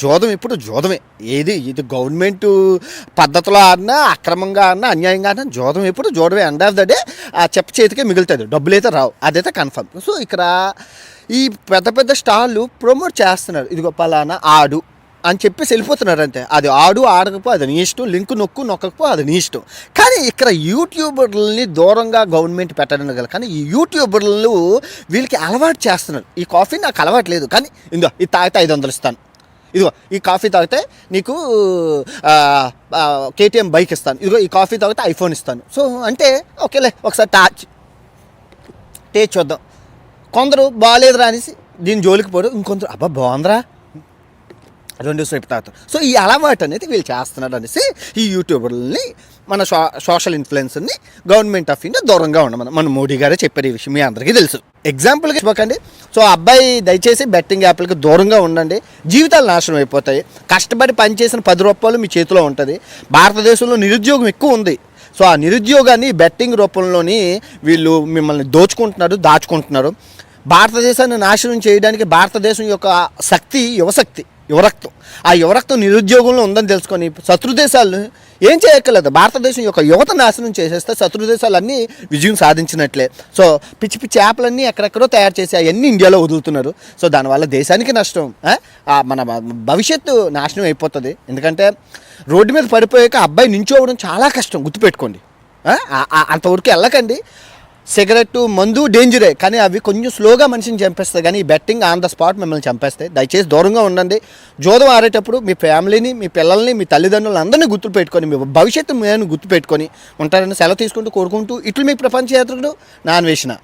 జోదం ఇప్పుడు జోదమే. ఇది గవర్నమెంటు పద్ధతిలో ఆడినా, అక్రమంగా ఆడినా, అన్యాయంగా ఆడినా జోదం ఎప్పుడు జోడమే. ఎండ్ ఆఫ్ ద డే ఆ చెప్ప చేతికే మిగులుతుంది, డబ్బులు అయితే రావు, అదైతే కన్ఫర్మ్. సో ఇక్కడ ఈ పెద్ద పెద్ద స్టార్లు ప్రమోట్ చేస్తున్నారు, ఇదిగో పలానా ఆడు అని చెప్పేసి వెళ్ళిపోతున్నారు అంతే. అది ఆడు ఆడకపో అది నీ ఇష్టం, లింక్ నొక్కకపో అది నీ ఇష్టం. కానీ ఇక్కడ యూట్యూబర్లని దూరంగా గవర్నమెంట్ పెట్టడం కదా. కానీ ఈ యూట్యూబర్లు వీళ్ళకి అలవాటు చేస్తున్నారు. ఈ కాఫీ నాకు అలవాటు లేదు, కానీ ఇందో ఇది తాగితే 500 ఇస్తాను, ఇదిగో ఈ కాఫీ తాగితే నీకు కేటీఎం బైక్ ఇస్తాను, ఇదిగో ఈ కాఫీ తాగితే ఐఫోన్ ఇస్తాను. సో అంటే ఓకేలే ఒకసారి టేస్ట్ చూద్దాం. కొందరు బాగాలేదురా అనేసి దీని జోలికి పోరు, ఇంకొందరు అబ్బా బాగుందిరా 2 సేపు తాగుతారు. సో ఈ అలవాటు అనేది వీళ్ళు చేస్తున్నారు అనేసి ఈ యూట్యూబర్లని, మన సోషల్ ఇన్ఫ్లుయెన్సర్ని గవర్నమెంట్ ఆఫ్ ఇండియా దూరంగా ఉండమని మన మోడీ గారే చెప్పారు. ఈ విషయం మీ అందరికీ తెలుసు. ఎగ్జాంపుల్గా చెప్పకండి. సో అబ్బాయి దయచేసి బెట్టింగ్ యాప్లకి దూరంగా ఉండండి, జీవితాలు నాశనం అయిపోతాయి. కష్టపడి పనిచేసిన 10 రూపాయలు మీ చేతిలో ఉంటుంది. భారతదేశంలో నిరుద్యోగం ఎక్కువ ఉంది. సో ఆ నిరుద్యోగాన్ని బెట్టింగ్ రూపంలోని వీళ్ళు మిమ్మల్ని దాచుకుంటున్నారు. భారతదేశాన్ని నాశనం చేయడానికి భారతదేశం యొక్క శక్తి యువరక్తం. ఆ యువరక్తం నిరుద్యోగంలో ఉందని తెలుసుకొని శత్రు దేశాలను ఏం చేయక్కర్లేదు, భారతదేశం యొక్క యువత నాశనం చేసేస్తే శత్రు దేశాలన్నీ విజయం సాధించినట్లే. సో పిచ్చి పిచ్చి యాప్లన్నీ ఎక్కడెక్కడో తయారు చేసి అవన్నీ ఇండియాలో వదులుతున్నారు. సో దానివల్ల దేశానికి నష్టం, మన భవిష్యత్తు నాశనం అయిపోతుంది. ఎందుకంటే రోడ్డు మీద పడిపోయాక అబ్బాయి నించోవడం చాలా కష్టం, గుర్తుపెట్టుకోండి. అంతవరకు వెళ్ళకండి. సిగరెట్ మందు డేంజరే, కానీ అవి కొంచెం స్లోగా మనిషిని చంపేస్తాయి. కానీ ఈ బెట్టింగ్ ఆన్ ద స్పాట్ మిమ్మల్ని చంపేస్తాయి. దయచేసి దూరంగా ఉండండి. జోదం ఆడేటప్పుడు మీ ఫ్యామిలీని, మీ పిల్లల్ని, మీ తల్లిదండ్రులను అందరినీ గుర్తుపెట్టుకొని, మీ భవిష్యత్తు నేను గుర్తుపెట్టుకొని ఉంటారని సెలవు తీసుకుంటూ కోరుకుంటూ, ఇట్లు మీ ప్రపంచ యాత్రికుడు నా అన్వేషణ.